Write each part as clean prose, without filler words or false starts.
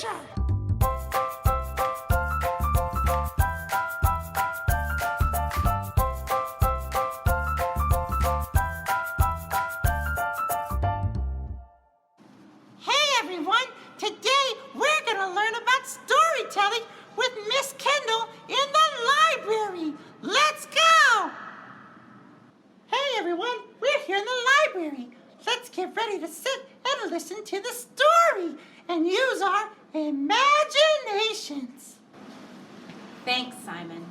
adventure! Hey everyone! Today we're going to learn about storytelling with Miss Kendal in the library. Let's go! Hey everyone, we're here in the library. Let's get ready to sit and listen to the story and use our imaginations. Thanks, Simon.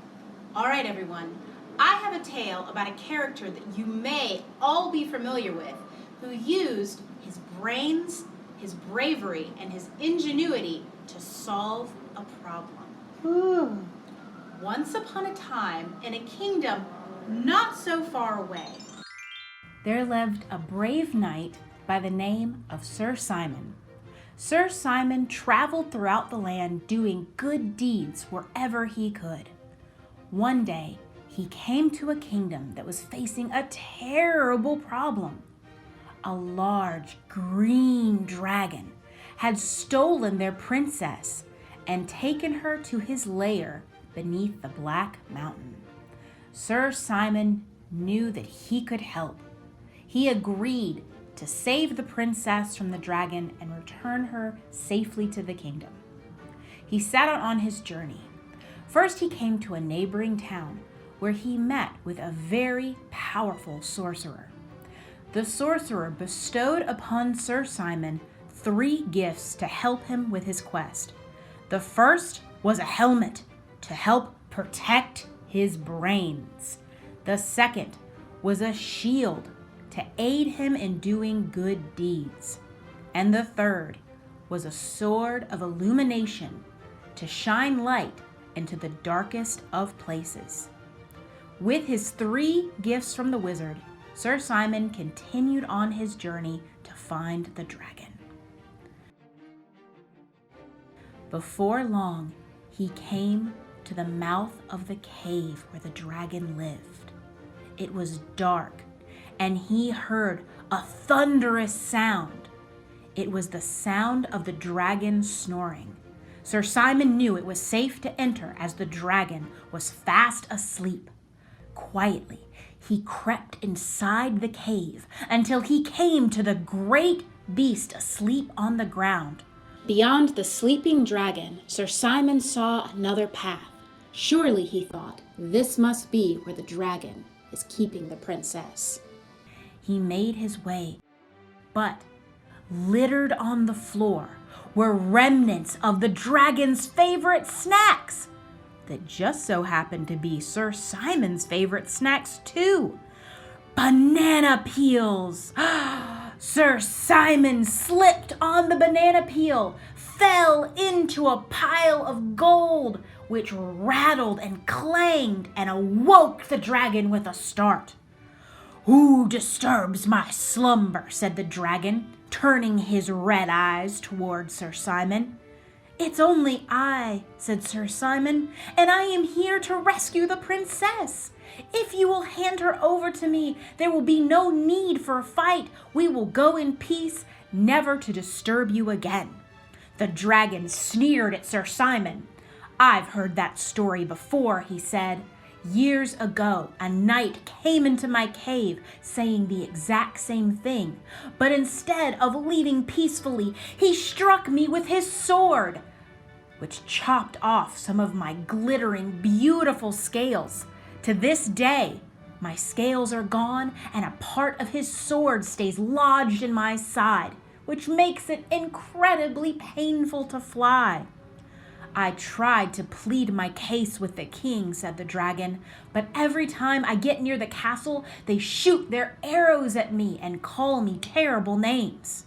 All right, everyone. I have a tale about a character that you may all be familiar with who used his brains, his bravery, and his ingenuity to solve a problem. Ooh. Once upon a time, in a kingdom not so far away, there lived a brave knight by the name of Sir Simon. Sir Simon traveled throughout the land doing good deeds wherever he could. One day, he came to a kingdom that was facing a terrible problem. A large green dragon had stolen their princess and taken her to his lair beneath the Black Mountain. Sir Simon knew that he could help. He agreed to save the princess from the dragon and return her safely to the kingdom. He set out on his journey. First, he came to a neighboring town where he met with a very powerful sorcerer. The sorcerer bestowed upon Sir Simon 3 gifts to help him with his quest. The first was a helmet to help protect his brains. The second was a shield to aid him in doing good deeds. And the third was a sword of illumination to shine light into the darkest of places. With his 3 gifts from the wizard, Sir Simon continued on his journey to find the dragon. Before long, he came to the mouth of the cave where the dragon lived. It was dark, and he heard a thunderous sound. It was the sound of the dragon snoring. Sir Simon knew it was safe to enter as the dragon was fast asleep. Quietly, he crept inside the cave until he came to the great beast asleep on the ground. Beyond the sleeping dragon, Sir Simon saw another path. Surely, he thought, this must be where the dragon is keeping the princess. He made his way, but littered on the floor were remnants of the dragon's favorite snacks that just so happened to be Sir Simon's favorite snacks too. Banana peels! Sir Simon slipped on the banana peel, fell into a pile of gold, which rattled and clanged and awoke the dragon with a start. "Who disturbs my slumber?" said the dragon, turning his red eyes toward Sir Simon. "It's only I," said Sir Simon, "and I am here to rescue the princess. If you will hand her over to me, there will be no need for a fight. We will go in peace, never to disturb you again." The dragon sneered at Sir Simon. "I've heard that story before," he said. "Years ago, a knight came into my cave saying the exact same thing, but instead of leaving peacefully, he struck me with his sword, which chopped off some of my glittering, beautiful scales. To this day, my scales are gone and a part of his sword stays lodged in my side, which makes it incredibly painful to fly." "I tried to plead my case with the king," said the dragon, "but every time I get near the castle, they shoot their arrows at me and call me terrible names.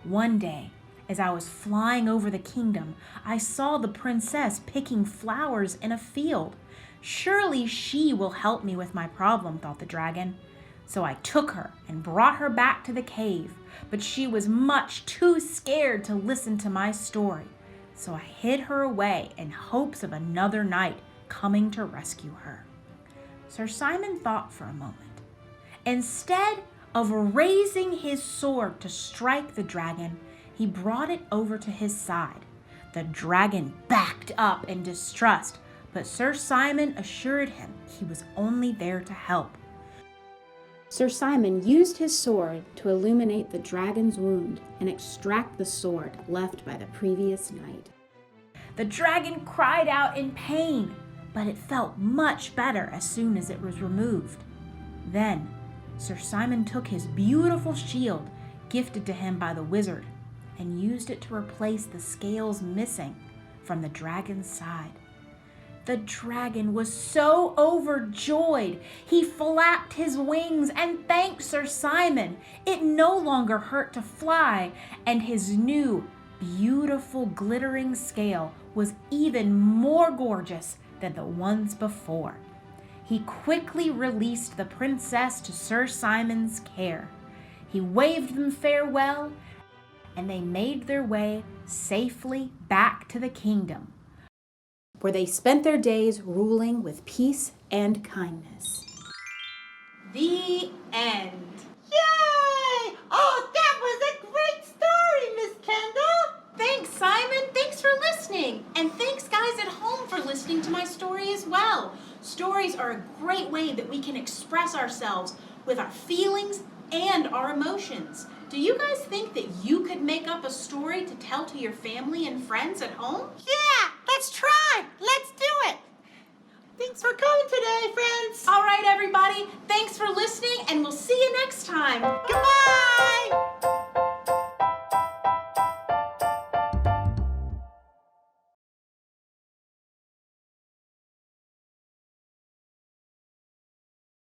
One day, as I was flying over the kingdom, I saw the princess picking flowers in a field. Surely she will help me with my problem," thought the dragon. So I took her and brought her back to the cave, but she was much too scared to listen to my story. So I hid her away in hopes of another knight coming to rescue her. Sir Simon thought for a moment. Instead of raising his sword to strike the dragon, he brought it over to his side. The dragon backed up in distrust, but Sir Simon assured him he was only there to help. Sir Simon used his sword to illuminate the dragon's wound and extract the sword left by the previous night. The dragon cried out in pain, but it felt much better as soon as it was removed. Then, Sir Simon took his beautiful shield, gifted to him by the wizard, and used it to replace the scales missing from the dragon's side. The dragon was so overjoyed, he flapped his wings and thanked Sir Simon. It no longer hurt to fly, and his new, beautiful, glittering scale was even more gorgeous than the ones before. He quickly released the princess to Sir Simon's care. He waved them farewell, and they made their way safely back to the kingdom, where they spent their days ruling with peace and kindness. The end. Yay! Oh, that was a great story, Miss Kendall. Thanks, Simon. Thanks for listening. And thanks, guys at home, for listening to my story as well. Stories are a great way that we can express ourselves with our feelings and our emotions. Do you guys think that you could make up a story to tell to your family and friends at home? Yeah, let's try. Let's do it. Thanks for coming today, friends. All right, everybody. Thanks for listening, and we'll see you next time. Goodbye.